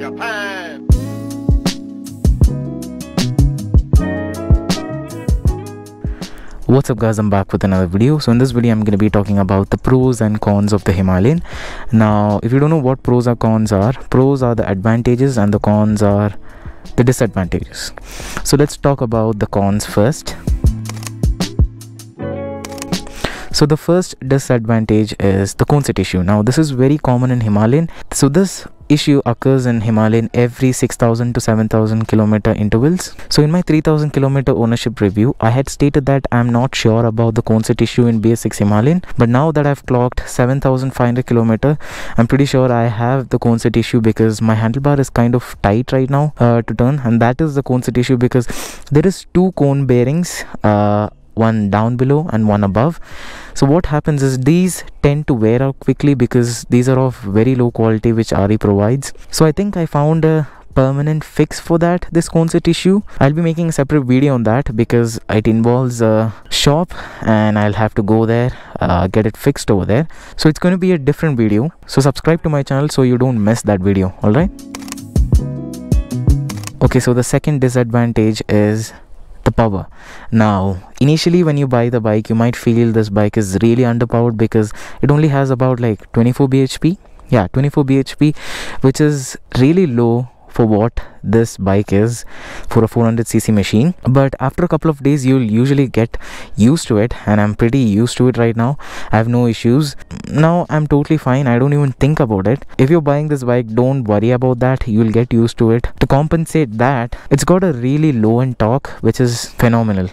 Japan. What's up guys, I'm back with another video. So in this video I'm going to be talking about the pros and cons of the Himalayan. Now if you don't know what pros or cons are the advantages and the cons are the disadvantages. So let's talk about the cons first. So the first disadvantage is the cone set issue. Now this is very common in Himalayan. So this issue occurs in Himalayan every 6,000 to 7,000 kilometer intervals. So in my 3,000 kilometer ownership review, I had stated that I'm not sure about the cone set issue in BS6 Himalayan, but now that I've clocked 7,500 kilometer, I'm pretty sure I have the cone set issue because my handlebar is kind of tight right now to turn, and that is the cone set issue because there is two cone bearings, one down below and one above. So what happens is these tend to wear out quickly because these are of very low quality which RE provides. So I think I found a permanent fix for that, this cone set issue. I'll be making a separate video on that because it involves a shop and I'll have to go there, get it fixed over there. So it's going to be a different video, so subscribe to my channel so you don't miss that video. Alright, okay, so the second disadvantage is the power. Now initially when you buy the bike, you might feel this bike is really underpowered because it only has about like 24 bhp. Yeah, 24 bhp, which is really low for what this bike is for a 400cc machine. But after a couple of days you'll usually get used to it, and I'm pretty used to it right now. I have no issues now. I'm totally fine. I don't even think about it. If you're buying this bike, don't worry about that. You'll get used to it. To compensate that, it's got a really low end torque which is phenomenal.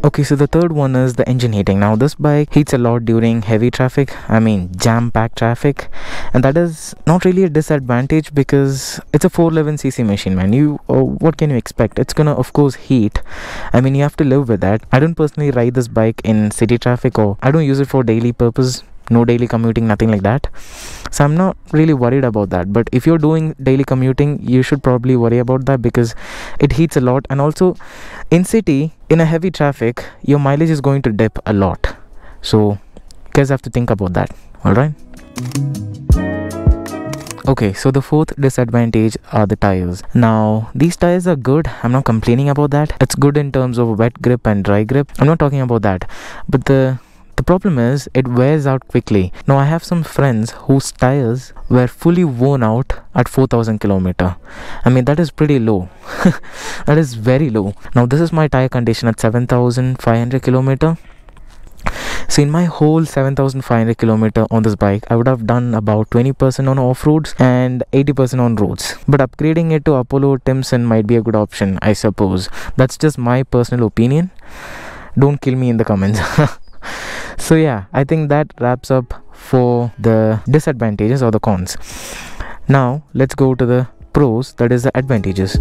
Okay, so the third one is the engine heating. Now this bike heats a lot during heavy traffic, I mean jam-packed traffic, and that is not really a disadvantage because it's a 411cc machine, man. What can you expect? It's gonna of course heat. I mean, you have to live with that. I don't personally ride this bike in city traffic, or I don't use it for daily purpose. No daily commuting, nothing like that, so I'm not really worried about that. But if you're doing daily commuting, you should probably worry about that because it heats a lot, and also in city, in a heavy traffic, your mileage is going to dip a lot, so you guys have to think about that. All right, okay, so the fourth disadvantage are the tires. Now these tires are good, I'm not complaining about that. It's good in terms of wet grip and dry grip, I'm not talking about that, but the problem is it wears out quickly. Now I have some friends whose tires were fully worn out at 4,000 kilometer. I mean, that is pretty low. That is very low. Now this is my tire condition at 7,500 kilometer. So in my whole 7,500 kilometer on this bike, I would have done about 20% on off-roads and 80% on roads. But upgrading it to Apollo Timson might be a good option, I suppose. That's just my personal opinion. Don't kill me in the comments. So yeah, I think that wraps up for the disadvantages or the cons. Now let's go to the pros, that is the advantages.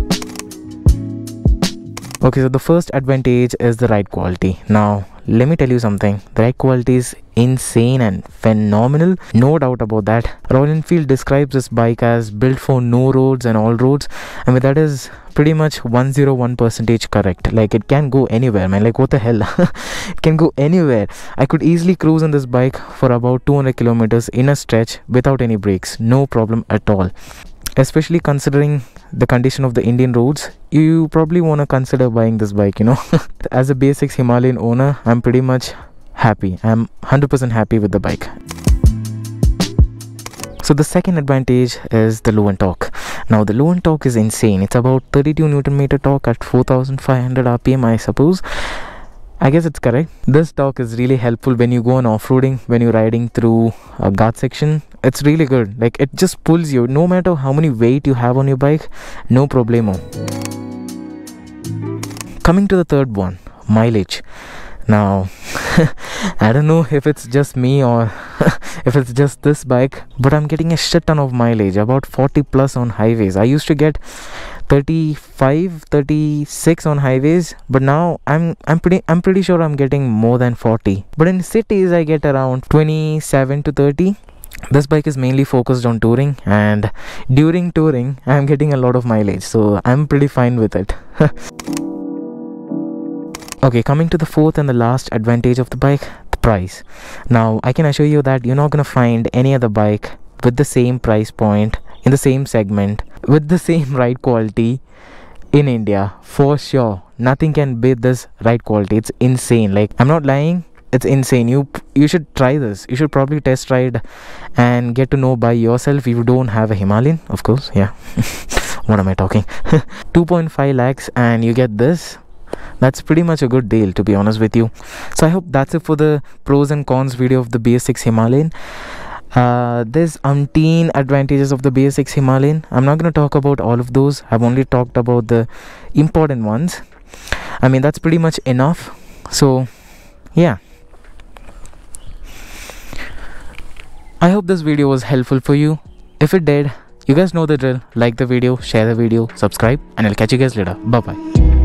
Okay, so the first advantage is the ride quality. Now let me tell you something, the ride quality is insane and phenomenal, no doubt about that. Royal Enfield describes this bike as built for no roads and all roads. I mean, that is pretty much 101% correct. Like, it can go anywhere, man. Like, what the hell? It can go anywhere. I could easily cruise on this bike for about 200 kilometers in a stretch without any brakes, no problem at all. Especially considering the condition of the Indian roads, you probably want to consider buying this bike, you know. As a BS6 Himalayan owner, I'm pretty much happy. I'm 100% happy with the bike. So the second advantage is the low end torque. Now the low end torque is insane. It's about 32 Newton meter torque at 4,500 RPM, I suppose. I guess it's correct. This torque is really helpful when you go on off-roading, when you're riding through a guard section. It's really good. Like, it just pulls you, no matter how many weight you have on your bike, no problemo. Coming to the third one, mileage. Now I don't know if it's just me or if it's just this bike, but I'm getting a shit ton of mileage, about 40 plus on highways. I used to get 35, 36 on highways, but now I'm pretty sure I'm getting more than 40. But in cities I get around 27 to 30. This bike is mainly focused on touring, and during touring I'm getting a lot of mileage, so I'm pretty fine with it. Okay, coming to the fourth and the last advantage of the bike, the price. Now I can assure you that you're not gonna find any other bike with the same price point in the same segment with the same ride quality in India, for sure. Nothing can beat this ride quality. It's insane. Like, I'm not lying. It's insane. You should try this. You should probably test ride and get to know by yourself if you don't have a Himalayan, of course. Yeah. What am I talking? 2.5 lakhs and you get this. That's pretty much a good deal, to be honest with you. So I hope that's it for the pros and cons video of the BS6 Himalayan. There's umpteen advantages of the BS6 Himalayan. I'm not going to talk about all of those. I've only talked about the important ones. I mean, that's pretty much enough. So yeah, I hope this video was helpful for you. If it did, you guys know the drill. Like the video, share the video, subscribe, and I'll catch you guys later. Bye bye.